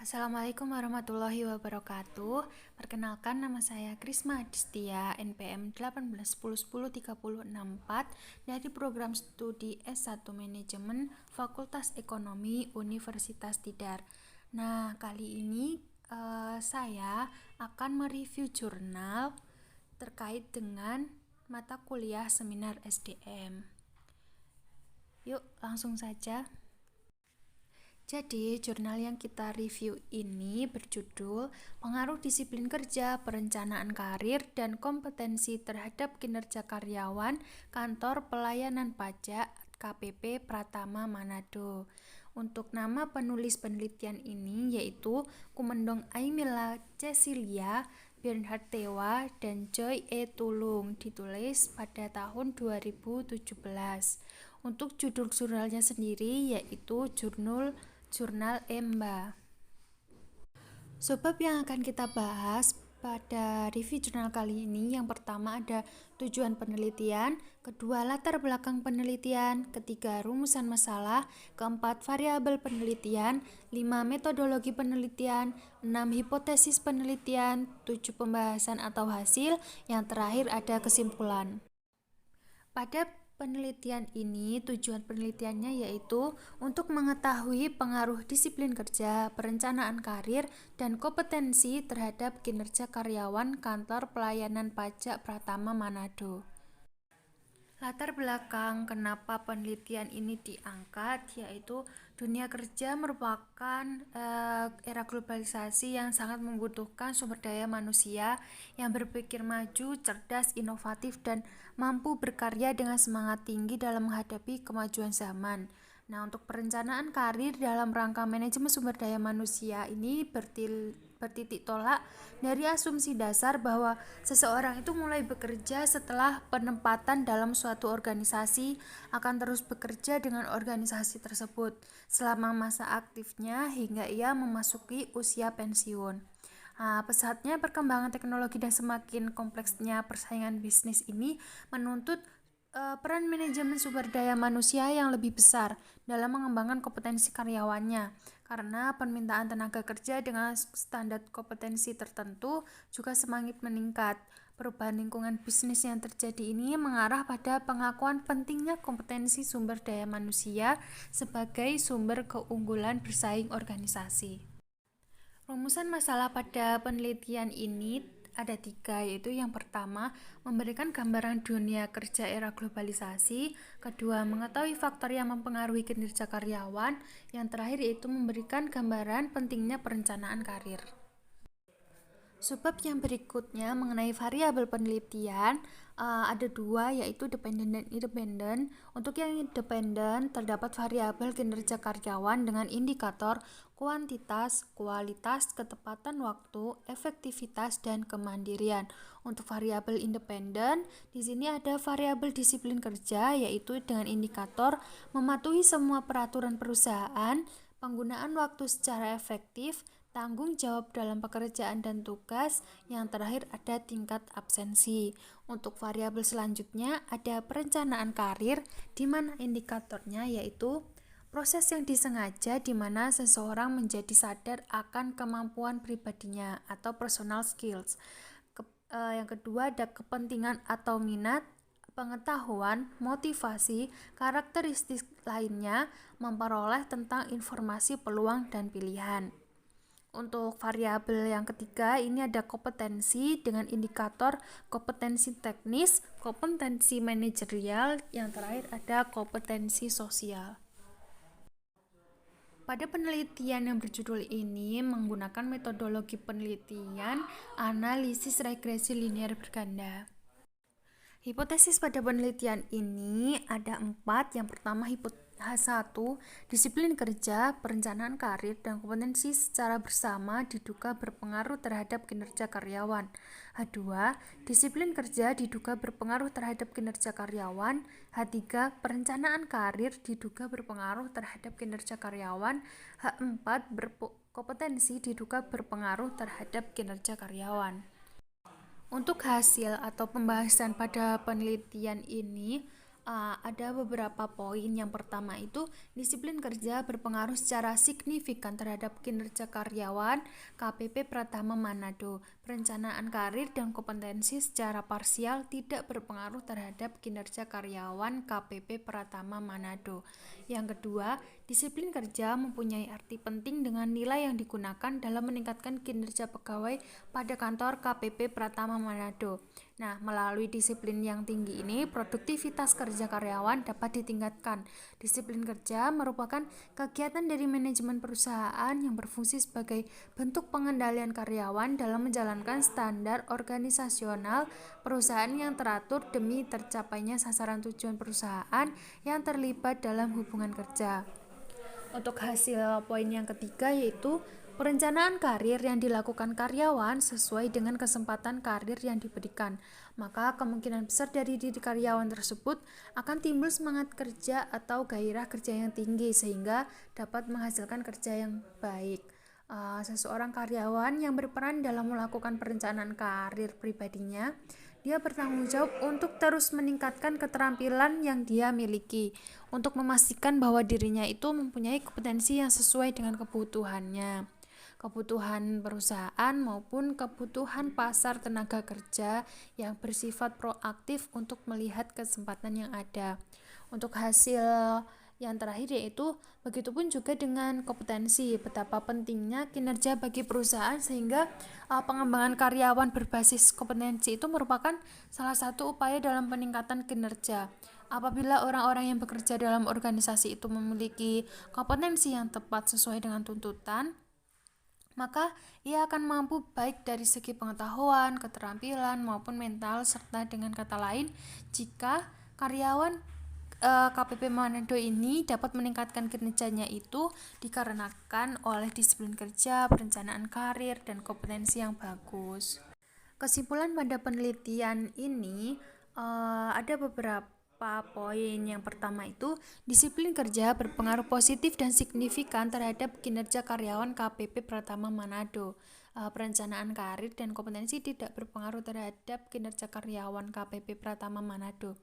Assalamualaikum warahmatullahi wabarakatuh. Perkenalkan, nama saya Krisma Adistia, NPM 1810103064 dari program studi S1 Manajemen Fakultas Ekonomi Universitas Tidar. Nah, kali ini saya akan mereview jurnal terkait dengan mata kuliah seminar SDM. Yuk, langsung saja. Jadi, jurnal yang kita review ini berjudul Pengaruh Disiplin Kerja, Perencanaan Karir, dan Kompetensi Terhadap Kinerja Karyawan Kantor Pelayanan Pajak KPP Pratama Manado. Untuk nama penulis penelitian ini yaitu Kumendong Aimila Cecilia, Bernhard Tewa, dan Joy E. Tulung, ditulis pada tahun 2017. Untuk judul jurnalnya sendiri yaitu Jurnal EMBA. Sebab yang akan kita bahas pada review jurnal kali ini, yang pertama ada tujuan penelitian, kedua latar belakang penelitian, ketiga rumusan masalah, keempat variabel penelitian, 5 metodologi penelitian, 6 hipotesis penelitian, 7 pembahasan atau hasil, yang terakhir ada kesimpulan. Pada penelitian ini, tujuan penelitiannya yaitu untuk mengetahui pengaruh disiplin kerja, perencanaan karir, dan kompetensi terhadap kinerja karyawan Kantor Pelayanan Pajak Pratama Manado. Latar belakang kenapa penelitian ini diangkat yaitu dunia kerja merupakan era globalisasi yang sangat membutuhkan sumber daya manusia yang berpikir maju, cerdas, inovatif, dan mampu berkarya dengan semangat tinggi dalam menghadapi kemajuan zaman. Nah, untuk perencanaan karir dalam rangka manajemen sumber daya manusia ini bertitik tolak dari asumsi dasar bahwa seseorang itu mulai bekerja setelah penempatan dalam suatu organisasi akan terus bekerja dengan organisasi tersebut selama masa aktifnya hingga ia memasuki usia pensiun. Pesatnya perkembangan teknologi dan semakin kompleksnya persaingan bisnis ini menuntut peran manajemen sumber daya manusia yang lebih besar dalam mengembangkan kompetensi karyawannya, karena permintaan tenaga kerja dengan standar kompetensi tertentu juga semakin meningkat. Perubahan lingkungan bisnis yang terjadi ini mengarah pada pengakuan pentingnya kompetensi sumber daya manusia sebagai sumber keunggulan bersaing organisasi. Rumusan masalah pada penelitian ini ada 3, yaitu yang pertama, memberikan gambaran dunia kerja era globalisasi, kedua, mengetahui faktor yang mempengaruhi kinerja karyawan, yang terakhir yaitu memberikan gambaran pentingnya perencanaan karir. Sebab yang berikutnya mengenai variabel penelitian ada 2, yaitu dependen dan independen. Untuk yang independen terdapat variabel kinerja karyawan dengan indikator kuantitas, kualitas, ketepatan waktu, efektivitas, dan kemandirian. Untuk variabel independen, di sini ada variabel disiplin kerja yaitu dengan indikator mematuhi semua peraturan perusahaan, penggunaan waktu secara efektif, tanggung jawab dalam pekerjaan dan tugas, yang terakhir ada tingkat absensi. Untuk variabel selanjutnya ada perencanaan karir, di mana indikatornya yaitu proses yang disengaja di mana seseorang menjadi sadar akan kemampuan pribadinya atau personal skills. Yang kedua ada kepentingan atau minat, pengetahuan, motivasi, karakteristik lainnya, memperoleh tentang informasi, peluang, dan pilihan. Untuk variabel yang ketiga ini ada kompetensi dengan indikator kompetensi teknis, kompetensi manajerial, yang terakhir ada kompetensi sosial. Pada penelitian yang berjudul ini menggunakan metodologi penelitian analisis regresi linear berganda. Hipotesis pada penelitian ini ada 4. Yang pertama, H1, disiplin kerja, perencanaan karir, dan kompetensi secara bersama diduga berpengaruh terhadap kinerja karyawan. H2, disiplin kerja diduga berpengaruh terhadap kinerja karyawan. H3, perencanaan karir diduga berpengaruh terhadap kinerja karyawan. H4, kompetensi diduga berpengaruh terhadap kinerja karyawan. Untuk hasil atau pembahasan pada penelitian ini Ada beberapa poin. Yang pertama itu, disiplin kerja berpengaruh secara signifikan terhadap kinerja karyawan KPP Pratama Manado. Perencanaan karir dan kompetensi secara parsial tidak berpengaruh terhadap kinerja karyawan KPP Pratama Manado. Yang kedua, disiplin kerja mempunyai arti penting dengan nilai yang digunakan dalam meningkatkan kinerja pegawai pada kantor KPP Pratama Manado. Nah, melalui disiplin yang tinggi ini, produktivitas kerja karyawan dapat ditingkatkan. Disiplin kerja merupakan kegiatan dari manajemen perusahaan yang berfungsi sebagai bentuk pengendalian karyawan dalam menjalankan standar organisasional perusahaan yang teratur demi tercapainya sasaran tujuan perusahaan yang terlibat dalam hubungan kerja. Untuk hasil poin yang ketiga yaitu perencanaan karir yang dilakukan karyawan sesuai dengan kesempatan karir yang diberikan. Maka kemungkinan besar dari diri karyawan tersebut akan timbul semangat kerja atau gairah kerja yang tinggi sehingga dapat menghasilkan kerja yang baik. Seseorang karyawan yang berperan dalam melakukan perencanaan karir pribadinya, dia bertanggung jawab untuk terus meningkatkan keterampilan yang dia miliki untuk memastikan bahwa dirinya itu mempunyai kompetensi yang sesuai dengan kebutuhannya, kebutuhan perusahaan maupun kebutuhan pasar tenaga kerja yang bersifat proaktif untuk melihat kesempatan yang ada. Untuk hasil yang terakhir yaitu begitupun juga dengan kompetensi, betapa pentingnya kinerja bagi perusahaan sehingga pengembangan karyawan berbasis kompetensi itu merupakan salah satu upaya dalam peningkatan kinerja. Apabila orang-orang yang bekerja dalam organisasi itu memiliki kompetensi yang tepat sesuai dengan tuntutan, maka ia akan mampu baik dari segi pengetahuan, keterampilan maupun mental, serta dengan kata lain, jika karyawan KPP Manado ini dapat meningkatkan kinerjanya itu dikarenakan oleh disiplin kerja, perencanaan karir, dan kompetensi yang bagus. Kesimpulan pada penelitian ini ada beberapa poin. Yang pertama itu, disiplin kerja berpengaruh positif dan signifikan terhadap kinerja karyawan KPP Pratama Manado. Perencanaan karir dan kompetensi tidak berpengaruh terhadap kinerja karyawan KPP Pratama Manado.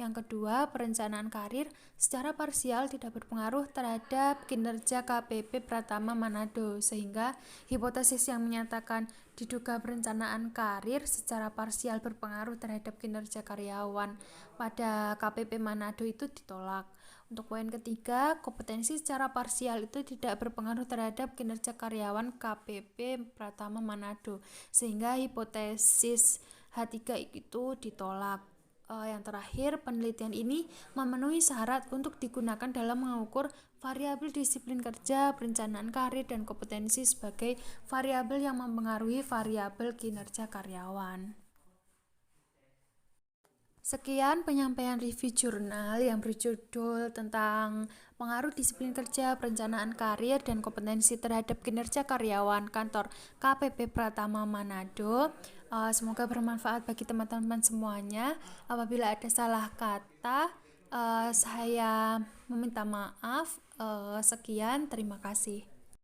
Yang kedua, perencanaan karir secara parsial tidak berpengaruh terhadap kinerja KPP Pratama Manado, sehingga hipotesis yang menyatakan diduga perencanaan karir secara parsial berpengaruh terhadap kinerja karyawan pada KPP Manado itu ditolak. Untuk poin ketiga, kompetensi secara parsial itu tidak berpengaruh terhadap kinerja karyawan KPP Pratama Manado, sehingga hipotesis H3 itu ditolak. Yang terakhir, penelitian ini memenuhi syarat untuk digunakan dalam mengukur variabel disiplin kerja, perencanaan karir, dan kompetensi sebagai variabel yang mempengaruhi variabel kinerja karyawan. Sekian penyampaian review jurnal yang berjudul tentang pengaruh disiplin kerja, perencanaan karir, dan kompetensi terhadap kinerja karyawan kantor KPP Pratama Manado. Semoga bermanfaat bagi teman-teman semuanya. Apabila ada salah kata, saya meminta maaf. Sekian, terima kasih.